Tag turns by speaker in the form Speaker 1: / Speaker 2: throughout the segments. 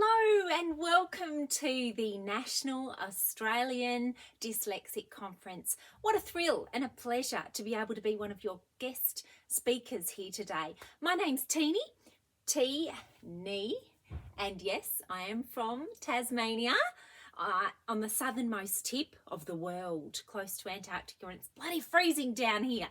Speaker 1: Hello and welcome to the National Australian Dyslexic Conference. What a thrill and a pleasure to be able to be one of your guest speakers here today. My name's Teeny, T-Nee, and yes, I am from Tasmania, on the southernmost tip of the world, close to Antarctica, and it's bloody freezing down here.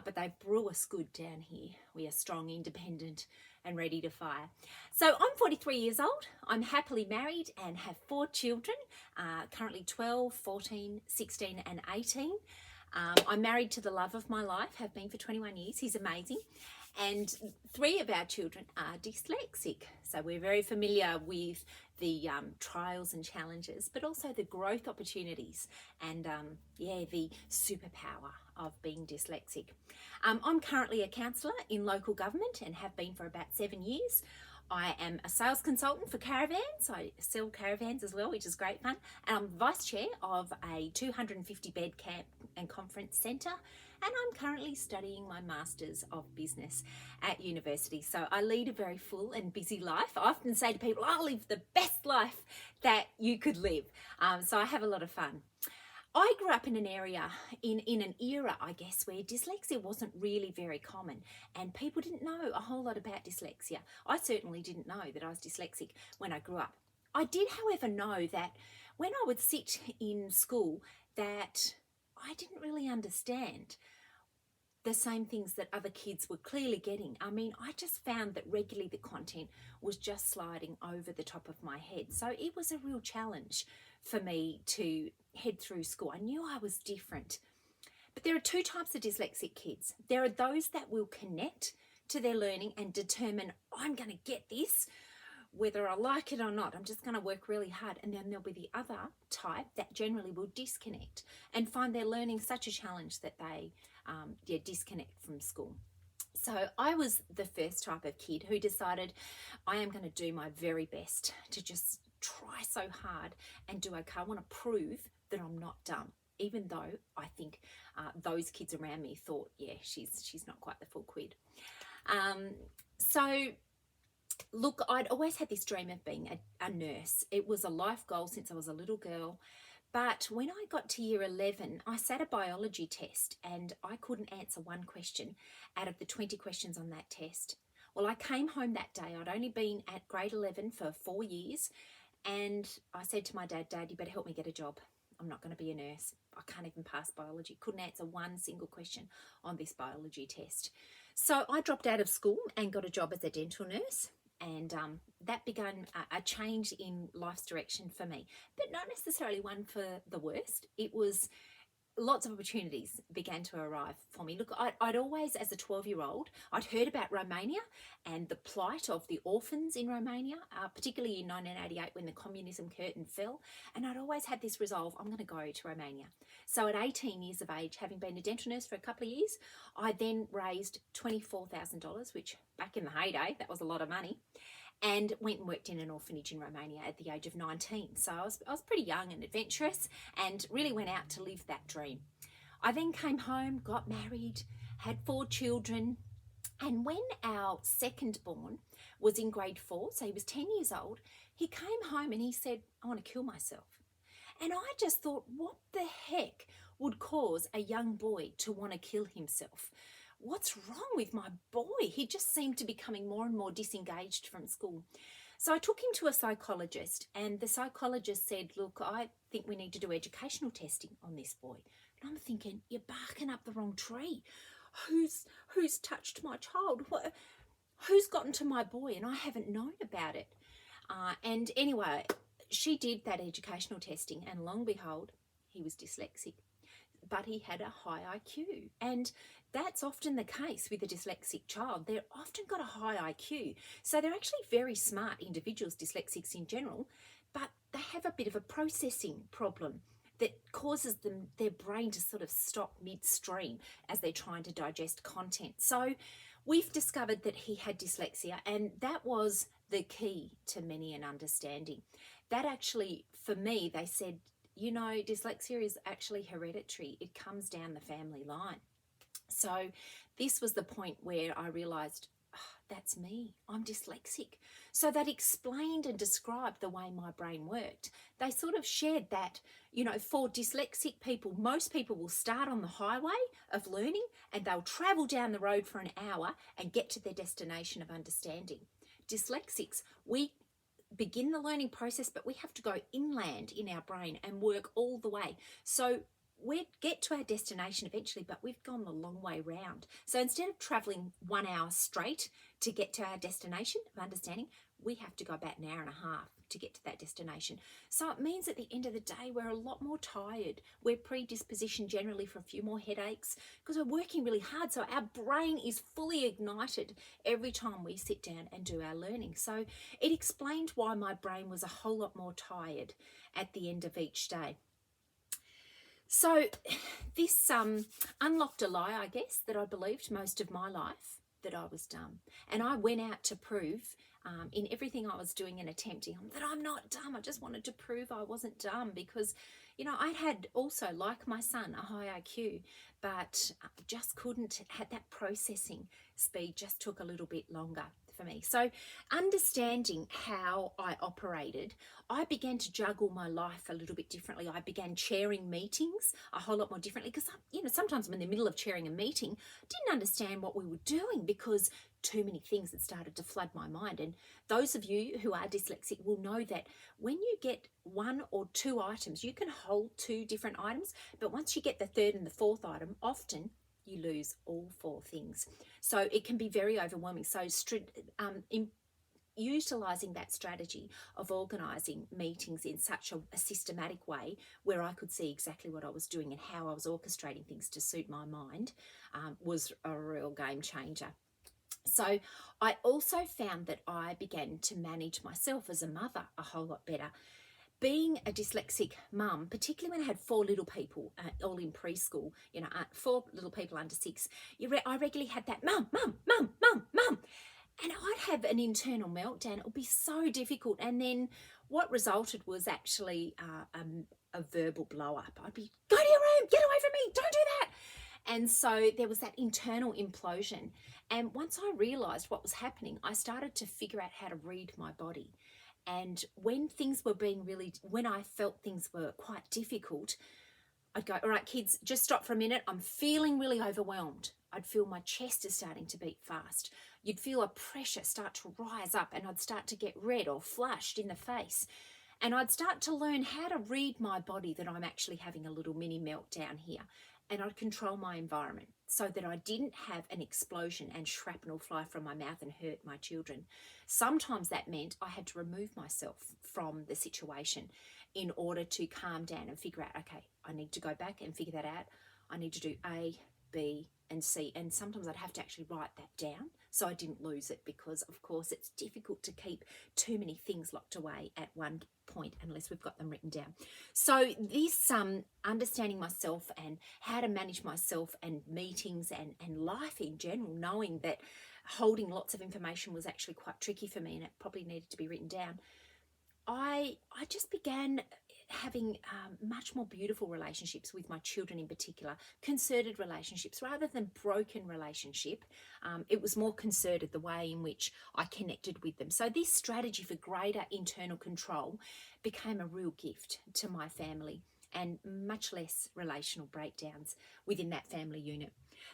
Speaker 1: But they brew us good down here. We are strong, independent, and ready to fire. So I'm 43 years old. I'm happily married and have 4 children, currently 12, 14, 16 and 18. I'm married to the love of my life, have been for 21 years. He's amazing. And 3 of our children are dyslexic. So we're very familiar with the trials and challenges, but also the growth opportunities and the superpower of being dyslexic. I'm currently a councillor in local government and have been for about 7 years. I am a sales consultant for caravans. I sell caravans as well, which is great fun. And I'm vice chair of a 250 bed camp and conference centre. And I'm currently studying my Masters of Business at university. So I lead a very full and busy life. I often say to people, I live the best life that you could live. So I have a lot of fun. I grew up in an area, in an era, I guess, where dyslexia wasn't really very common and people didn't know a whole lot about dyslexia. I certainly didn't know that I was dyslexic when I grew up. I did, however, know that when I would sit in school that I didn't really understand the same things that other kids were clearly getting. I mean, I just found that regularly the content was just sliding over the top of my head. So it was a real challenge for me to head through school. I knew I was different. But there are 2 types of dyslexic kids. There are those that will connect to their learning and determine, I'm going to get this, whether I like it or not. I'm just going to work really hard. And then there'll be the other type that generally will disconnect and find their learning such a challenge that they disconnect from school. So I was the first type of kid who decided I am going to do my very best to just try so hard and do okay. I want to prove that I'm not dumb, even though I think those kids around me thought, yeah, she's not quite the full quid. So look, I'd always had this dream of being a nurse. It was a life goal since I was a little girl. But when I got to year 11, I sat a biology test and I couldn't answer one question out of the 20 questions on that test. Well, I came home that day. I'd only been at grade 11 for 4 years. And I said to my dad, Dad, you better help me get a job. I'm not going to be a nurse. I can't even pass biology. Couldn't answer one single question on this biology test. So I dropped out of school and got a job as a dental nurse. And that began a change in life's direction for me, but not necessarily one for the worst. It was lots of opportunities began to arrive for me. Look, I'd always, as a 12-year-old, I'd heard about Romania and the plight of the orphans in Romania, particularly in 1988 when the communism curtain fell. And I'd always had this resolve, I'm going to go to Romania. So at 18 years of age, having been a dental nurse for a couple of years, I then raised $24,000, which back in the heyday, that was a lot of money, and went and worked in an orphanage in Romania at the age of 19. So I was pretty young and adventurous and really went out to live that dream. I then came home, got married, had 4 children, and when our second born was in grade 4, so he was 10 years old, he came home and he said, I want to kill myself. And I just thought, what the heck would cause a young boy to want to kill himself? What's wrong with my boy? He just seemed to be becoming more and more disengaged from school. So I took him to a psychologist and the psychologist said, look, I think we need to do educational testing on this boy. And I'm thinking, you're barking up the wrong tree. Who's touched my child? Who's gotten to my boy? And I haven't known about it. And anyway, she did that educational testing and long behold, he was dyslexic. But he had a high IQ. And that's often the case with a dyslexic child. They've often got a high IQ. So they're actually very smart individuals, dyslexics in general, but they have a bit of a processing problem that causes their brain to sort of stop midstream as they're trying to digest content. So we've discovered that he had dyslexia, and that was the key to many an understanding. That actually, for me, they said, you know, dyslexia is actually hereditary. It comes down the family line. So this was the point where I realised that's me, I'm dyslexic. So that explained and described the way my brain worked. They sort of shared that, for dyslexic people, most people will start on the highway of learning and they'll travel down the road for an hour and get to their destination of understanding. Dyslexics, we begin the learning process, but we have to go inland in our brain and work all the way. So we get to our destination eventually, but we've gone the long way round. So instead of traveling 1 hour straight to get to our destination of understanding, we have to go about an hour and a half to get to that destination. So it means at the end of the day, we're a lot more tired. We're predispositioned generally for a few more headaches because we're working really hard. So our brain is fully ignited every time we sit down and do our learning. So it explained why my brain was a whole lot more tired at the end of each day. So this unlocked a lie, I guess, that I believed most of my life, that I was dumb. And I went out to prove in everything I was doing and attempting that I'm not dumb. I just wanted to prove I wasn't dumb because, I had also, like my son, a high IQ, but just couldn't, had that processing speed just took a little bit longer for me. So understanding how I operated, I began to juggle my life a little bit differently. I began chairing meetings a whole lot more differently because, sometimes I'm in the middle of chairing a meeting, didn't understand what we were doing because too many things had started to flood my mind. And those of you who are dyslexic will know that when you get 1 or 2 items, you can hold 2 different items, but once you get the 3rd and the 4th item, often you lose all 4 things. So it can be very overwhelming. So utilising that strategy of organising meetings in such a systematic way where I could see exactly what I was doing and how I was orchestrating things to suit my mind was a real game changer. So I also found that I began to manage myself as a mother a whole lot better. Being a dyslexic mum, particularly when I had 4 little people all in preschool, 4 little people under 6, I regularly had that mum, mum, mum, mum, mum. And I'd have an internal meltdown. It would be so difficult. And then what resulted was actually a verbal blow up. I'd be, go to your room, get away from me, don't do that. And so there was that internal implosion. And once I realised what was happening, I started to figure out how to read my body. And when things were when I felt things were quite difficult, I'd go, all right, kids, just stop for a minute. I'm feeling really overwhelmed. I'd feel my chest is starting to beat fast. You'd feel a pressure start to rise up and I'd start to get red or flushed in the face. And I'd start to learn how to read my body, that I'm actually having a little mini meltdown here. And I'd control my environment so that I didn't have an explosion and shrapnel fly from my mouth and hurt my children. Sometimes that meant I had to remove myself from the situation in order to calm down and figure out, okay, I need to go back and figure that out. I need to do A, B, and C. And sometimes I'd have to actually write that down so I didn't lose it because, of course, it's difficult to keep too many things locked away at one point unless we've got them written down. So this understanding myself and how to manage myself and meetings and life in general, knowing that holding lots of information was actually quite tricky for me and it probably needed to be written down, I just began having much more beautiful relationships with my children in particular, concerted relationships rather than broken relationship. It was more concerted, the way in which I connected with them. So this strategy for greater internal control became a real gift to my family and much less relational breakdowns within that family unit.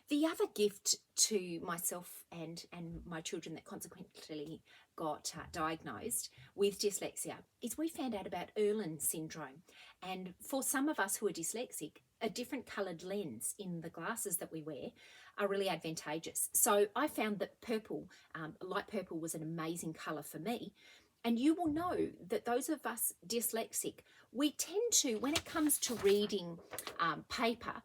Speaker 1: The other gift to myself and my children that consequently got diagnosed with dyslexia is we found out about Erlen syndrome. And for some of us who are dyslexic, a different coloured lens in the glasses that we wear are really advantageous. So I found that purple, light purple, was an amazing colour for me. And you will know that those of us dyslexic, we tend to, when it comes to reading paper,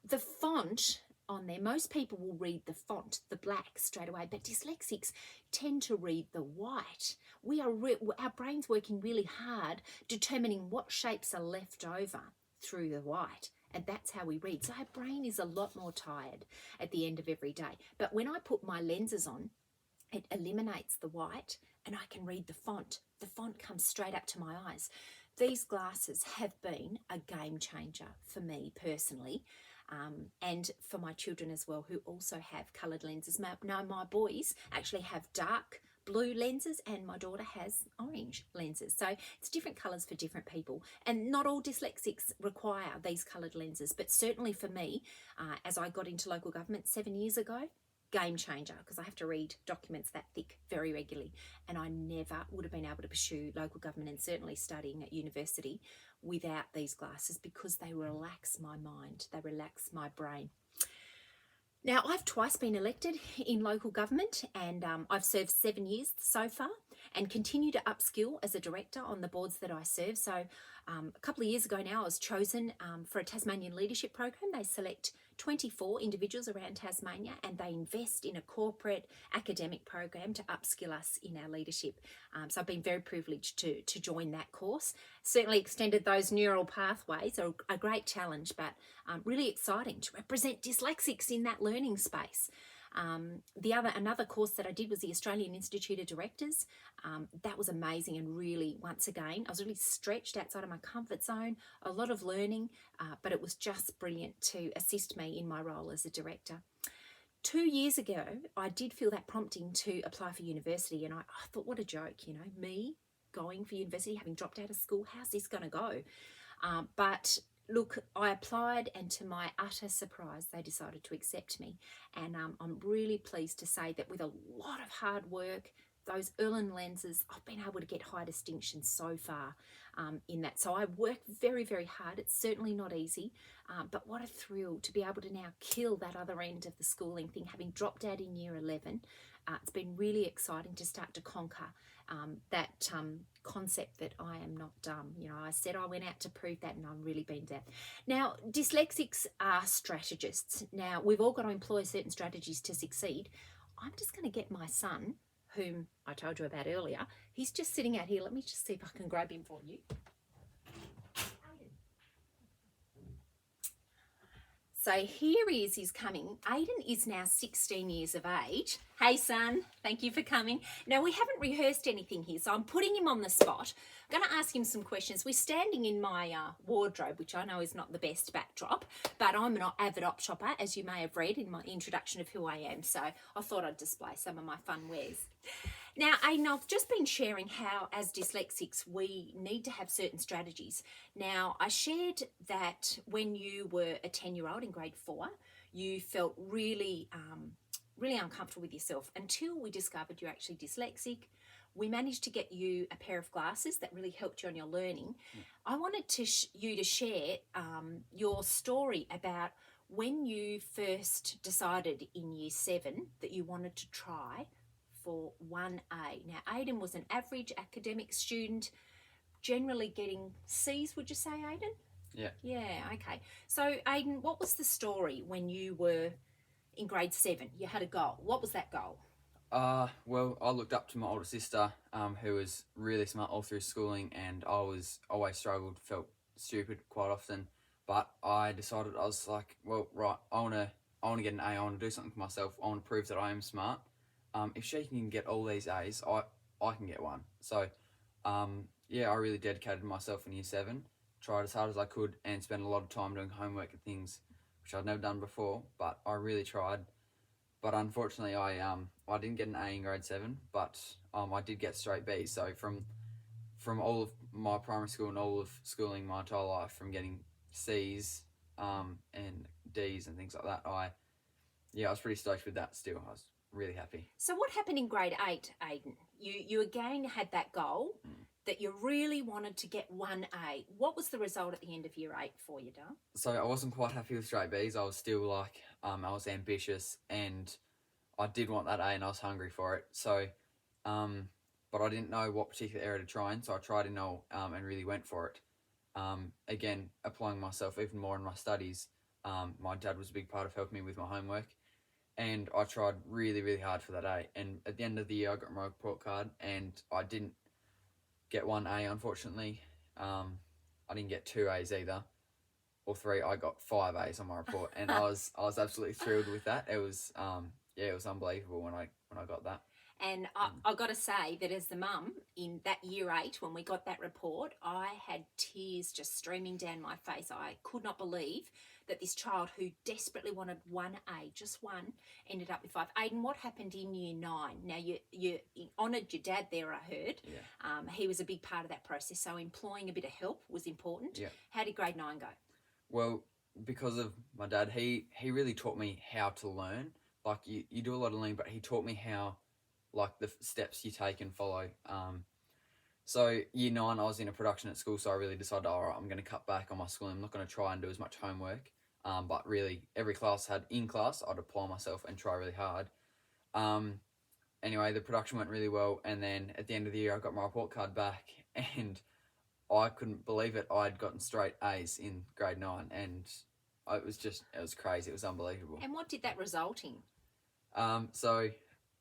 Speaker 1: the font on there, most people will read the font, the black, straight away, but dyslexics tend to read the white. Our brain's working really hard determining what shapes are left over through the white, and that's how we read. So our brain is a lot more tired at the end of every day. But when I put my lenses on, it eliminates the white and I can read the font. The font comes straight up to my eyes. These glasses have been a game changer for me personally. and for my children as well, who also have coloured lenses. Now, my boys actually have dark blue lenses and my daughter has orange lenses. So it's different colours for different people. And not all dyslexics require these coloured lenses, but certainly for me, as I got into local government 7 years ago, game changer, because I have to read documents that thick very regularly, and I never would have been able to pursue local government and certainly studying at university without these glasses, because they relax my mind, they relax my brain. Now, I've twice been elected in local government, and I've served 7 years so far and continue to upskill as a director on the boards that I serve. So a couple of years ago now, I was chosen for a Tasmanian leadership program. They select 24 individuals around Tasmania and they invest in a corporate academic program to upskill us in our leadership. So I've been very privileged to join that course. Certainly extended those neural pathways, a great challenge, but really exciting to represent dyslexics in that learning space. Another course that I did was the Australian Institute of Directors. That was amazing, and really, once again, I was really stretched outside of my comfort zone, a lot of learning, but it was just brilliant to assist me in my role as a director. 2 years ago, I did feel that prompting to apply for university, and I thought, what a joke, me going for university, having dropped out of school, how's this going to go? But look, I applied, and to my utter surprise, they decided to accept me. And I'm really pleased to say that with a lot of hard work, those Erlen lenses, I've been able to get high distinction so far in that. So I work very, very hard. It's certainly not easy, but what a thrill to be able to now kill that other end of the schooling thing, having dropped out in year 11. It's been really exciting to start to conquer that concept that I am not dumb. I said I went out to prove that, and I've really been that. Now, dyslexics are strategists. Now, we've all got to employ certain strategies to succeed. I'm just going to get my son, whom I told you about earlier. He's just sitting out here. Let me just see if I can grab him for you. So here he is, he's coming. Aiden is now 16 years of age. Hey son, thank you for coming. Now we haven't rehearsed anything here, so I'm putting him on the spot. I'm going to ask him some questions. We're standing in my wardrobe, which I know is not the best backdrop, but I'm an avid op shopper, as you may have read in my introduction of who I am, so I thought I'd display some of my fun wares. Now, Aiden, I've just been sharing how, as dyslexics, we need to have certain strategies. Now, I shared that when you were a 10-year-old in grade 4, you felt really, really uncomfortable with yourself until we discovered you're actually dyslexic. We managed to get you a pair of glasses that really helped you on your learning. I wanted you to share your story about when you first decided in year 7 that you wanted to try for 1A. Now, Aiden was an average academic student, generally getting C's, would you say, Aiden?
Speaker 2: Yeah.
Speaker 1: Yeah, okay. So, Aiden, what was the story when you were in grade 7? You had a goal. What was that goal?
Speaker 2: Well, I looked up to my older sister, who was really smart all through schooling, and I was always struggled, felt stupid quite often. But I decided, I was like, well, right, I want to get an A. I want to do something for myself. I want to prove that I am smart. If she can get all these A's, I can get one. So, yeah, I really dedicated myself in year 7, tried as hard as I could, and spent a lot of time doing homework and things, which I'd never done before, but I really tried. But unfortunately, I didn't get an A in grade 7, but I did get straight B's. So from all of my primary school and all of schooling my entire life, from getting C's and D's and things like that, I was pretty stoked with that still. I was really happy.
Speaker 1: So what happened in grade 8, Aiden? You again had that goal that you really wanted to get 1A. What was the result at the end of year 8 for you, Dale?
Speaker 2: So I wasn't quite happy with straight B's. I was still like, I was ambitious and I did want that A and I was hungry for it. So, but I didn't know what particular area to try in, so I tried in all and really went for it. Again, applying myself even more in my studies. My dad was a big part of helping me with my homework. And I tried really, really hard for that A. And at the end of the year, I got my report card, and I didn't get 1A, unfortunately. I didn't get 2 A's either, or 3. I got 5 A's on my report, and I was absolutely thrilled with that. It was it was unbelievable when I got that.
Speaker 1: And I got to say that as the mum in that year 8, when we got that report, I had tears just streaming down my face. I could not believe that this child who desperately wanted 1A, just one, ended up with 5. Aidan, what happened in year 9? Now, you honoured your dad there, I heard.
Speaker 2: Yeah.
Speaker 1: He was a big part of that process, so employing a bit of help was important.
Speaker 2: Yeah.
Speaker 1: How did grade 9 go?
Speaker 2: Well, because of my dad, he really taught me how to learn. Like, you do a lot of learning, but he taught me how, like, the steps you take and follow. So year 9, I was in a production at school, so I really decided, all right, I'm going to cut back on my schooling. I'm not going to try and do as much homework. But really, every class in class, I'd apply myself and try really hard. Anyway, the production went really well, and then at the end of the year, I got my report card back, and I couldn't believe it. I'd gotten straight A's in grade 9, and it was crazy. It was unbelievable.
Speaker 1: And what did that result in?
Speaker 2: So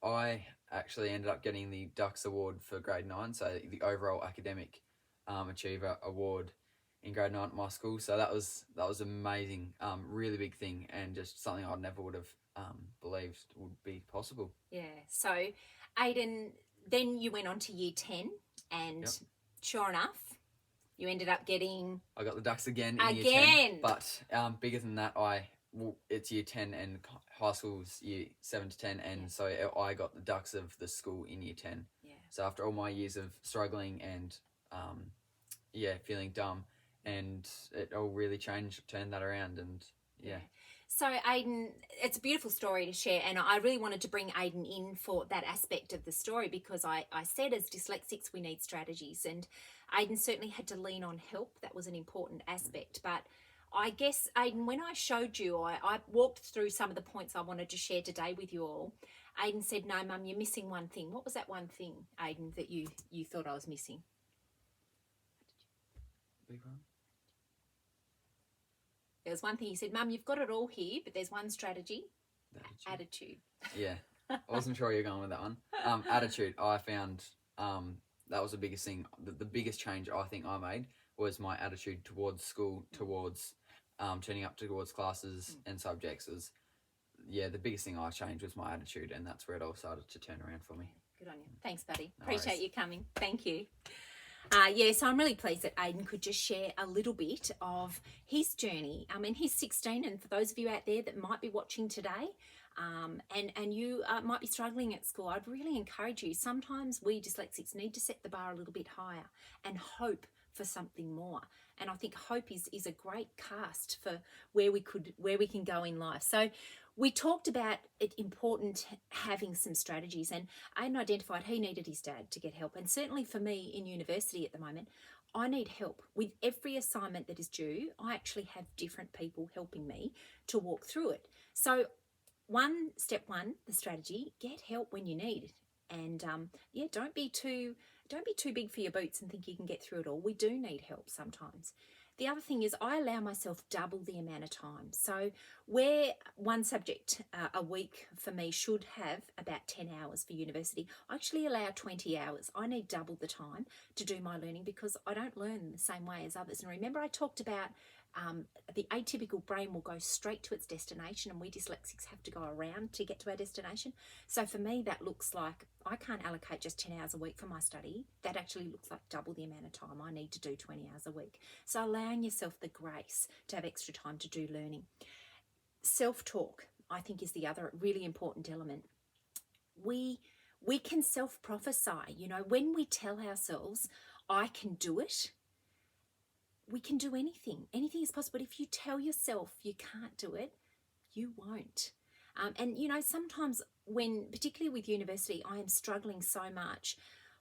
Speaker 2: I actually ended up getting the Dux Award for grade 9, so the overall academic achiever award in grade 9 at my school. So that was amazing, really big thing, and just something I never would have believed would be possible.
Speaker 1: Yeah. So, Aidan, then you went on to year 10, and sure enough, you ended up getting...
Speaker 2: I got the Dux again in year 10. But bigger than that, it's year 10 and high school's year 7 to 10, and so I got the Dux of the school in year 10.
Speaker 1: Yeah.
Speaker 2: So after all my years of struggling and feeling dumb, and it all really turned that around, and yeah.
Speaker 1: So, Aidan, it's a beautiful story to share, and I really wanted to bring Aidan in for that aspect of the story, because I said as dyslexics we need strategies, and Aidan certainly had to lean on help. That was an important aspect. But I guess, Aidan, when I showed you, I walked through some of the points I wanted to share today with you all. Aidan said, no, Mum, you're missing one thing. What was that one thing, Aidan, that you thought I was missing?
Speaker 2: Big one.
Speaker 1: There was one thing you said, Mum, you've got it all here, but there's one strategy, attitude.
Speaker 2: Yeah, I wasn't sure you were going with that one. Attitude, I found that was the biggest thing. The biggest change I think I made was my attitude towards school, towards turning up towards classes and subjects. The biggest thing I changed was my attitude, and that's where it all started to turn around for me.
Speaker 1: Good on you. Thanks, buddy.
Speaker 2: No
Speaker 1: Appreciate
Speaker 2: worries.
Speaker 1: you coming. Thank you. So I'm really pleased that Aidan could just share a little bit of his journey. He's 16, and for those of you out there that might be watching today, and you might be struggling at school, I'd really encourage you. Sometimes we dyslexics need to set the bar a little bit higher and hope for something more. And I think hope is a great cast for where we can go in life. So we talked about it important having some strategies, and Aidan identified he needed his dad to get help. And certainly for me in university at the moment, I need help. With every assignment that is due, I actually have different people helping me to walk through it. So step one, the strategy, get help when you need it. And don't be too big for your boots and think you can get through it all. We do need help sometimes. The other thing is I allow myself double the amount of time. So where one subject a week for me should have about 10 hours for university, I actually allow 20 hours. I need double the time to do my learning because I don't learn the same way as others. And remember I talked about the atypical brain will go straight to its destination, and we dyslexics have to go around to get to our destination. So for me, that looks like I can't allocate just 10 hours a week for my study. That actually looks like double the amount of time. I need to do 20 hours a week. So allowing yourself the grace to have extra time to do learning. Self-talk, I think, is the other really important element. We can self-prophesy. When we tell ourselves, I can do it, we can do anything. Anything is possible. But if you tell yourself you can't do it, you won't. And sometimes particularly with university, I am struggling so much,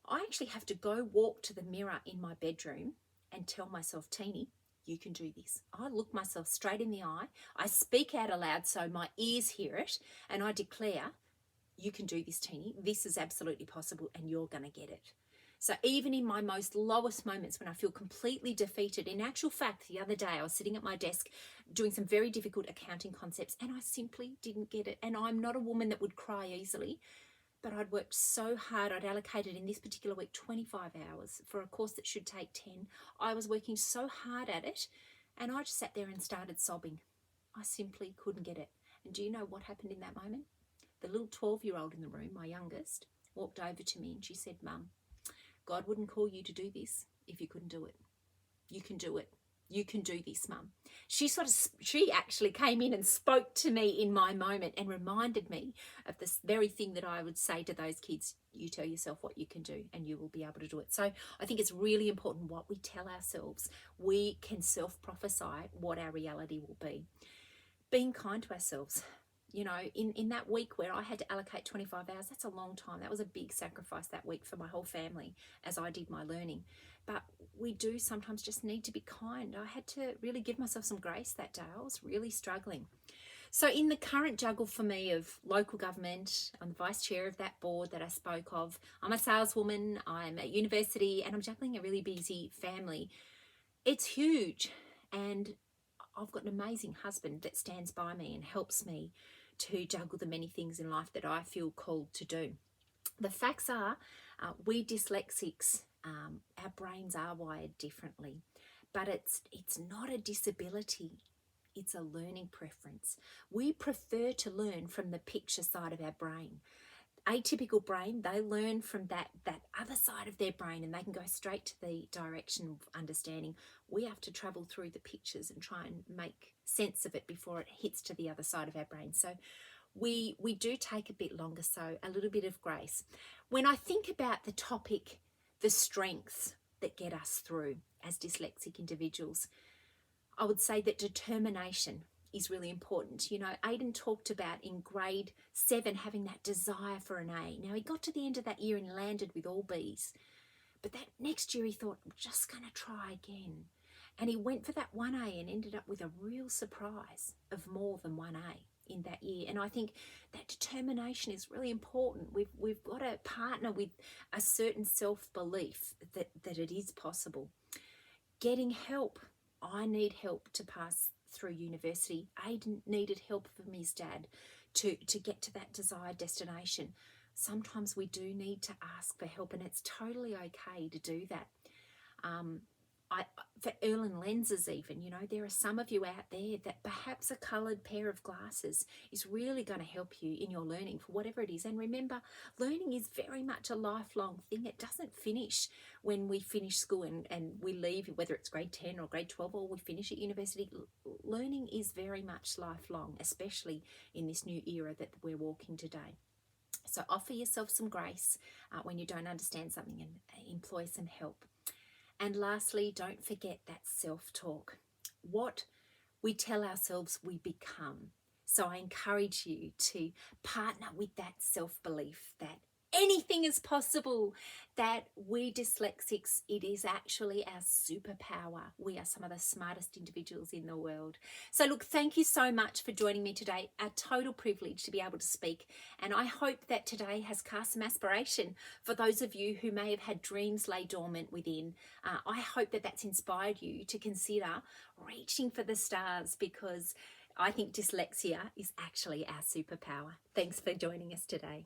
Speaker 1: I actually have to go walk to the mirror in my bedroom and tell myself, Teeny, you can do this. I look myself straight in the eye. I speak out aloud so my ears hear it, and I declare, you can do this, Teeny. This is absolutely possible, and you're going to get it. So even in my most lowest moments when I feel completely defeated, in actual fact, the other day I was sitting at my desk doing some very difficult accounting concepts and I simply didn't get it. And I'm not a woman that would cry easily, but I'd worked so hard. I'd allocated in this particular week 25 hours for a course that should take 10. I was working so hard at it, and I just sat there and started sobbing. I simply couldn't get it. And do you know what happened in that moment? The little 12-year-old in the room, my youngest, walked over to me and she said, Mum, God wouldn't call you to do this if you couldn't do it. You can do it. You can do this, Mum. She actually came in and spoke to me in my moment and reminded me of this very thing that I would say to those kids. You tell yourself what you can do and you will be able to do it. So I think it's really important what we tell ourselves. We can self-prophesy what our reality will be. Being kind to ourselves. You know, in that week where I had to allocate 25 hours, that's a long time. That was a big sacrifice that week for my whole family as I did my learning. But we do sometimes just need to be kind. I had to really give myself some grace that day. I was really struggling. So in the current juggle for me of local government, I'm the vice chair of that board that I spoke of. I'm a saleswoman, I'm at university, and I'm juggling a really busy family. It's huge. And I've got an amazing husband that stands by me and helps me to juggle the many things in life that I feel called to do. The facts are, we dyslexics, our brains are wired differently, but it's not a disability. It's a learning preference. We prefer to learn from the picture side of our brain. Atypical brain, they learn from that other side of their brain and they can go straight to the direction of understanding. We have to travel through the pictures and try and make sense of it before it hits to the other side of our brain. So we do take a bit longer, so a little bit of grace. When I think about the topic, the strengths that get us through as dyslexic individuals, I would say that determination is really important. You know, Aidan talked about in grade 7 having that desire for an A. Now, he got to the end of that year and landed with all Bs. But that next year he thought, I'm just going to try again. And he went for that 1A and ended up with a real surprise of more than 1A in that year. And I think that determination is really important. We've got to partner with a certain self-belief that it is possible. Getting help. I need help to pass through university. Aidan needed help from his dad to get to that desired destination. Sometimes we do need to ask for help, and it's totally okay to do that. For Erlen lenses even, you know, there are some of you out there that perhaps a coloured pair of glasses is really going to help you in your learning for whatever it is. And remember, learning is very much a lifelong thing. It doesn't finish when we finish school and we leave, whether it's grade 10 or grade 12 or we finish at university. Learning is very much lifelong, especially in this new era that we're walking today. So offer yourself some grace when you don't understand something and employ some help. And lastly, don't forget that self-talk. What we tell ourselves we become. So I encourage you to partner with that self-belief that anything is possible, that we dyslexics, it is actually our superpower. We are some of the smartest individuals in the world. So look, thank you so much for joining me today. A total privilege to be able to speak. And I hope that today has cast some aspiration for those of you who may have had dreams lay dormant within. I hope that that's inspired you to consider reaching for the stars, because I think dyslexia is actually our superpower. Thanks for joining us today.